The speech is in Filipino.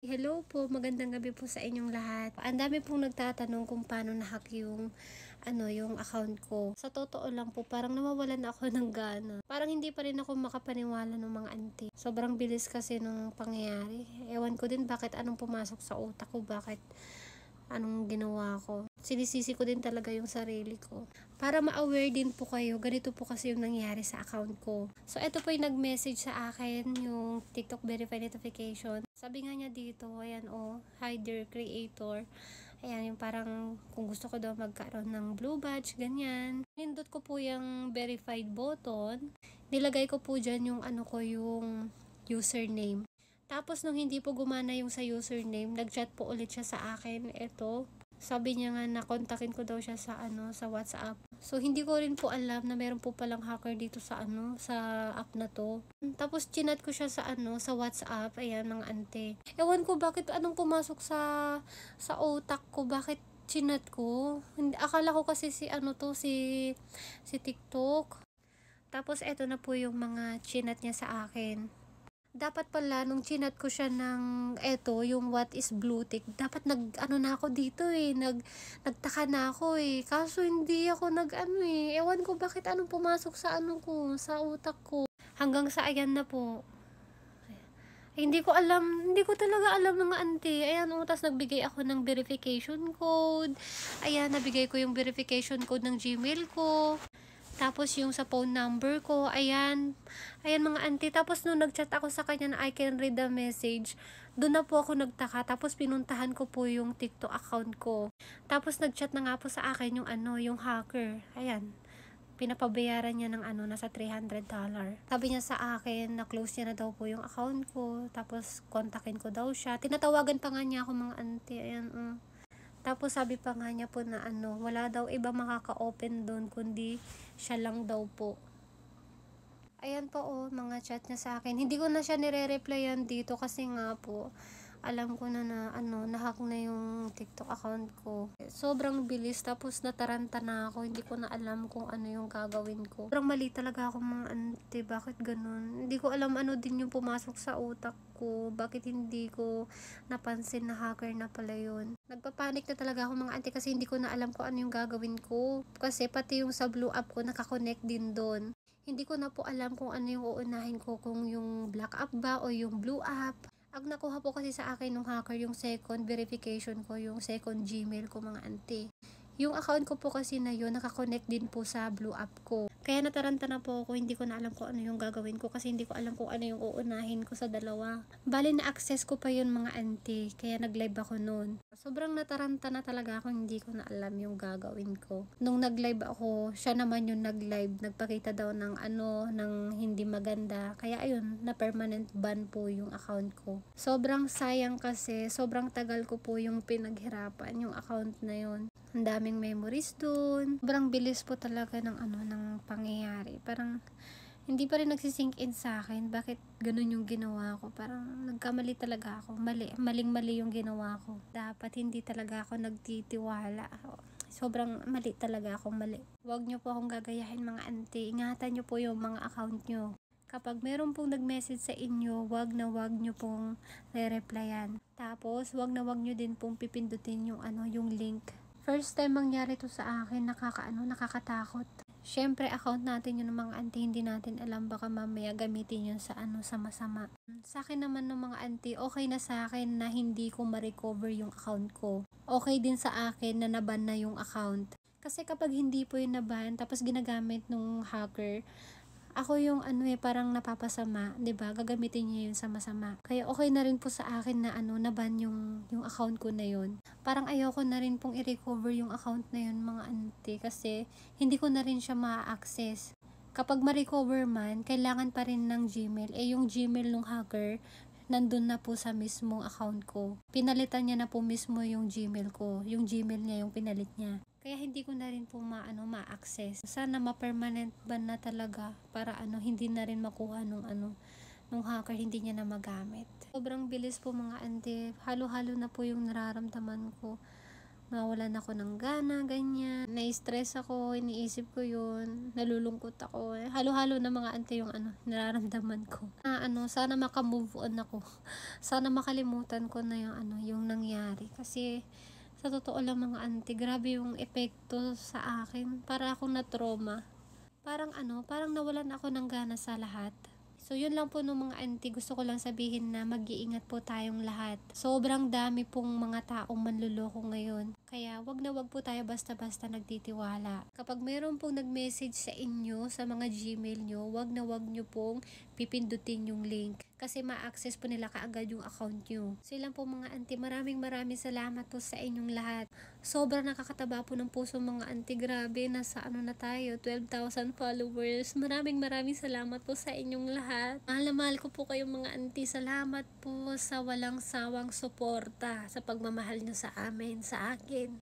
Hello po, magandang gabi po sa inyong lahat. Ang dami pong nagtatanong kung paano na-hack yung account ko. Sa totoo lang po, parang nawawalan ako ng gana. Parang hindi pa rin ako makapaniwala ng mga auntie. Sobrang bilis kasi nung pangyayari. Ewan ko din bakit anong pumasok sa utak ko, bakit anong ginawa ko. Sinisisi ko din talaga yung sarili ko. Para ma-aware din po kayo, ganito po kasi yung nangyari sa account ko. So, ito po yung nag-message sa akin, yung TikTok verified notification. Sabi nga niya dito, ayan hi dear creator. Ayan, yung parang kung gusto ko daw magkaroon ng blue badge, ganyan. Nindot ko po yung verified button. Nilagay ko po dyan yung yung username. Tapos nung hindi po gumana yung sa username, nag-chat po ulit siya sa akin. Eto, sabi niya nga na kontakin ko daw siya sa WhatsApp. So hindi ko rin po alam na meron po palang hacker dito sa app na to. Tapos chinat ko siya sa WhatsApp, ayan mga ante. Ewan ko bakit anong pumasok sa utak ko, bakit chinat ko. Akala ko kasi si TikTok. Tapos eto na po yung mga chinat niya sa akin. Dapat pala nung chinat ko siya ng yung what is blue tick, dapat na ako dito nagtaka na ako kaso hindi ako ewan ko bakit anong pumasok sa utak ko. Hanggang sa ayan na po. Hindi ko talaga alam mga auntie. Ayan tas nagbigay ako ng verification code. Ayan, nabigay ko yung verification code ng Gmail ko. Tapos yung sa phone number ko, ayan mga auntie. Tapos nung nag-chat ako sa kanya na I can read the message, doon na po ako nagtaka. Tapos pinuntahan ko po yung TikTok account ko. Tapos nag-chat na nga po sa akin yung hacker. Ayan, pinapabayaran niya ng nasa $300. Sabi niya sa akin na close niya na daw po yung account ko. Tapos kontakin ko daw siya. Tinatawagan pa nga niya ako mga auntie. Ayan. Tapos sabi pa nga niya po na wala daw iba makaka-open doon kundi siya lang daw po. Ayan po mga chat niya sa akin. Hindi ko na siya nire-replyan dito kasi nga po alam ko na na-hack na yung TikTok account ko. Sobrang bilis, tapos nataranta na ako. Hindi ko na alam kung ano yung gagawin ko. Sobrang mali talaga ako mga ante. Bakit ganun? Hindi ko alam ano din yung pumasok sa utak ko. Bakit hindi ko napansin na hacker na pala yun. Nagpapanik na talaga ako mga ante kasi hindi ko na alam kung ano yung gagawin ko. Kasi pati yung sa blue app ko nakakonect din doon. Hindi ko na po alam kung ano yung uunahin ko, kung yung black app ba o yung blue app. Ang nakuha po kasi sa akin ng hacker yung second verification ko, yung second Gmail ko mga auntie. Yung account ko po kasi na yun, nakakonect din po sa blue app ko. Kaya nataranta na po ako, hindi ko na alam kung ano yung gagawin ko kasi hindi ko alam kung ano yung uunahin ko sa dalawa. Bali na access ko pa yun mga auntie, kaya nag-live ako noon. Sobrang nataranta na talaga ako, hindi ko na alam yung gagawin ko. Nung nag-live ako, siya naman yung nag-live, nagpakita daw ng hindi maganda. Kaya ayun, na permanent ban po yung account ko. Sobrang sayang kasi, sobrang tagal ko po yung pinaghirapan yung account na yun. Ang daming memories dun. Sobrang bilis po talaga ng pangyayari. Parang hindi pa rin nagsisink in sa akin bakit ganun yung ginawa ko. Parang nagkamali talaga ako. Maling-mali yung ginawa ko. Dapat hindi talaga ako nagtitiwala. Sobrang mali talaga akong mali. Huwag nyo po akong gagayahin mga auntie. Ingatan nyo po yung mga account nyo. Kapag meron pong nag-message sa inyo, wag nyo pong re-replyan. Tapos, wag nyo din pong pipindutin yung link. First time mangyari to sa akin, nakakatakot. Syempre, account natin yun ng mga auntie, hindi natin alam, baka mamaya gamitin yun sa masama. Sa akin naman ng mga auntie, okay na sa akin na hindi ko ma-recover yung account ko. Okay din sa akin na naban na yung account. Kasi kapag hindi po yung naban, tapos ginagamit nung hacker, ako yung parang napapasama, 'di ba? Gagamitin niya yun sa masama. Kaya okay na rin po sa akin na naban yung account ko na yun. Parang ayoko na rin pong i-recover yung account na yun mga auntie kasi hindi ko na rin siya ma-access. Kapag ma-recover man, kailangan pa rin ng Gmail. Yung Gmail ng hacker, nandun na po sa mismong account ko. Pinalitan niya na po mismo yung Gmail ko. Yung Gmail niya yung pinalit niya. Kaya hindi ko na rin po ma-access. Sana ma-permanent ban na talaga para hindi na rin makuha nung hacker, hindi niya na magamit. Sobrang bilis po mga auntie. Halo-halo na po yung nararamdaman ko. nawalan ako ng gana, ganyan. Na-stress ako, iniisip ko yun, nalulungkot ako. Halo-halo na mga auntie yung nararamdaman ko. Sana makamove on ako. Sana makalimutan ko na yung nangyari. Kasi sa totoo lang mga auntie, grabe yung epekto sa akin. Para akong na-trauma. Parang nawalan ako ng gana sa lahat. So, yun lang po nung mga auntie. Gusto ko lang sabihin na mag-iingat po tayong lahat. Sobrang dami pong mga taong manluloko ngayon. Kaya, wag na wag po tayo basta-basta nagtitiwala. Kapag mayroon pong nag-message sa inyo, sa mga Gmail nyo, wag na wag nyo pong pipindutin yung link. Kasi ma-access po nila kaagad yung account nyo. So, yun lang po mga auntie. Maraming salamat po sa inyong lahat. Sobrang nakakataba po ng puso mga auntie. Grabe, nasa na tayo, 12,000 followers. Maraming salamat po sa inyong lahat. Mahal na mahal ko po kayong mga auntie. Salamat po sa walang sawang suporta sa pagmamahal nyo sa amin, sa akin.